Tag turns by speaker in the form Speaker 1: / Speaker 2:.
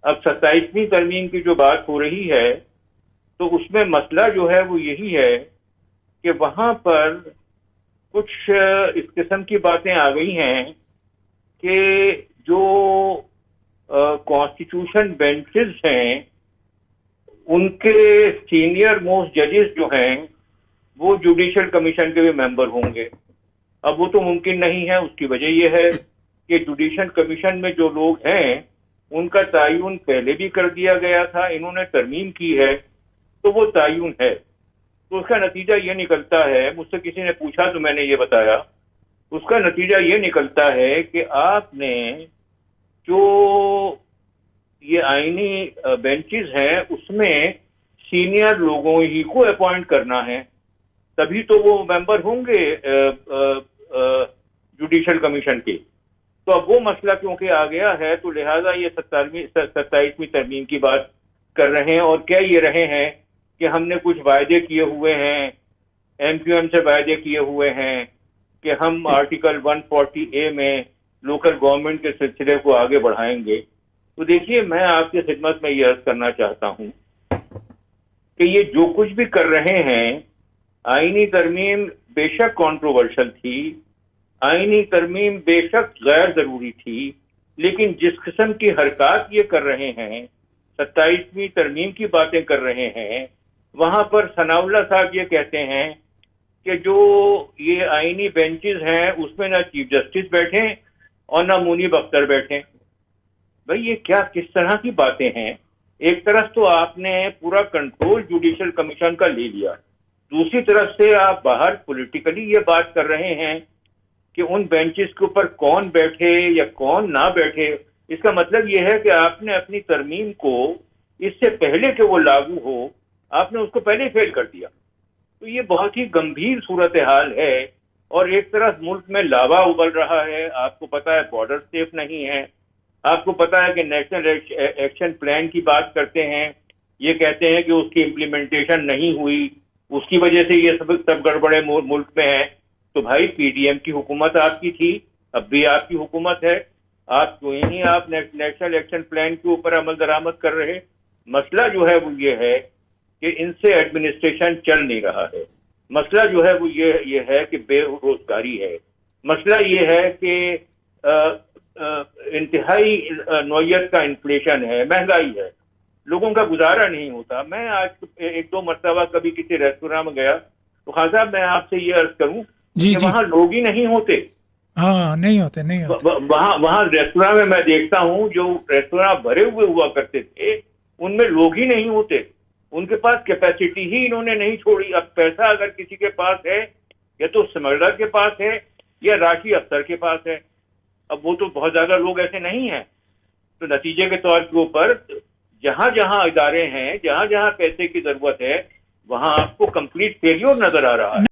Speaker 1: اب 27ویں ترمیم کی جو بات ہو رہی ہے تو اس میں مسئلہ جو ہے وہ یہی ہے کہ وہاں پر کچھ اس قسم کی باتیں آ گئی ہیں کہ جو کانسٹیٹیوشن بینچز ہیں ان کے سینئر موسٹ ججز جو ہیں وہ جوڈیشل کمیشن کے بھی ممبر ہوں گے. اب وہ تو ممکن نہیں ہے. اس کی وجہ یہ ہے کہ جوڈیشل کمیشن میں جو لوگ ہیں ان کا تعین پہلے بھی کر دیا گیا تھا, انہوں نے ترمیم کی ہے تو وہ تعین ہے. تو اس کا نتیجہ یہ نکلتا ہے, مجھ سے کسی نے پوچھا تو میں نے یہ بتایا, اس کا نتیجہ یہ نکلتا ہے کہ آپ نے جو یہ آئینی بینچز ہیں اس میں سینئر لوگوں ہی کو اپوائنٹ کرنا ہے, تبھی تو وہ ممبر ہوں گے جوڈیشل کمیشن کے. تو اب وہ مسئلہ کیونکہ آ گیا ہے تو لہٰذا یہ 27ویں ترمیم کی بات کر رہے ہیں اور کہہ یہ رہے ہیں کہ ہم نے کچھ وعدے کیے ہوئے ہیں, ایم کیو ایم سے وعدے کیے ہوئے ہیں کہ ہم آرٹیکل 140A میں لوکل گورنمنٹ کے سلسلے کو آگے بڑھائیں گے. تو دیکھیے میں آپ کی خدمت میں یہ عرض کرنا چاہتا ہوں کہ یہ جو کچھ بھی کر رہے ہیں, آئینی ترمیم بے شک کنٹروورشل تھی, آئینی ترمیم بے شک غیر ضروری تھی, لیکن جس قسم کی حرکات یہ کر رہے ہیں, 27ویں ترمیم کی باتیں کر رہے ہیں, وہاں پر ثناء اللہ صاحب یہ کہتے ہیں کہ جو یہ آئینی بینچز ہیں اس میں نہ چیف جسٹس بیٹھیں اور نہ منیب اختر بیٹھیں. بھئی یہ کیا کس طرح کی باتیں ہیں؟ ایک طرف تو آپ نے پورا کنٹرول جوڈیشل کمیشن کا لے لیا, دوسری طرف سے آپ باہر پولیٹیکلی یہ بات کر رہے ہیں کہ ان بینچز کے اوپر کون بیٹھے یا کون نہ بیٹھے. اس کا مطلب یہ ہے کہ آپ نے اپنی ترمیم کو اس سے پہلے کہ وہ لاگو ہو آپ نے اس کو پہلے فیل کر دیا. تو یہ بہت ہی گمبھیر صورتحال ہے, اور ایک طرف ملک میں لاوا ابل رہا ہے, آپ کو پتا ہے بارڈر سیف نہیں ہے, آپ کو پتا ہے کہ نیشنل ایکشن پلان کی بات کرتے ہیں, یہ کہتے ہیں کہ اس کی امپلیمنٹیشن نہیں ہوئی, اس کی وجہ سے یہ سب گڑبڑے ملک میں ہیں. تو بھائی پی ڈی ایم کی حکومت آپ کی تھی, اب بھی آپ کی حکومت ہے, آپ کیوں نہیں آپ نیشنل ایکشن پلان کے اوپر عمل درآمد کر رہے؟ مسئلہ جو ہے وہ یہ ہے کہ ان سے ایڈمنسٹریشن چل نہیں رہا ہے. مسئلہ جو ہے وہ یہ ہے کہ بے روزگاری ہے. مسئلہ یہ ہے کہ انتہائی نوعیت کا انفلیشن ہے, مہنگائی ہے, لوگوں کا گزارا نہیں ہوتا. میں آج ایک دو مرتبہ کبھی کسی ریستوراں میں گیا تو خان صاحب میں آپ سے یہ عرض کروں
Speaker 2: جی
Speaker 1: کہ
Speaker 2: جی.
Speaker 1: وہاں لوگ ہی نہیں ہوتے.
Speaker 2: ہاں نہیں ہوتے.
Speaker 1: وہاں ریستوراں میں دیکھتا ہوں جو ریستوراں بھرے ہوئے ہوا کرتے تھے ان میں لوگ ہی نہیں ہوتے. ان کے پاس کیپیسٹی ہی انہوں نے نہیں چھوڑی. اب پیسہ اگر کسی کے پاس ہے یا تو اسمگلر کے پاس ہے یا راشی افسر کے پاس ہے, اب وہ تو بہت زیادہ لوگ ایسے نہیں ہیں. تو نتیجے کے طور کے اوپر جہاں جہاں ادارے ہیں, جہاں جہاں پیسے کی ضرورت ہے, وہاں آپ کو کمپلیٹ فیلیور نظر آ رہا ہے.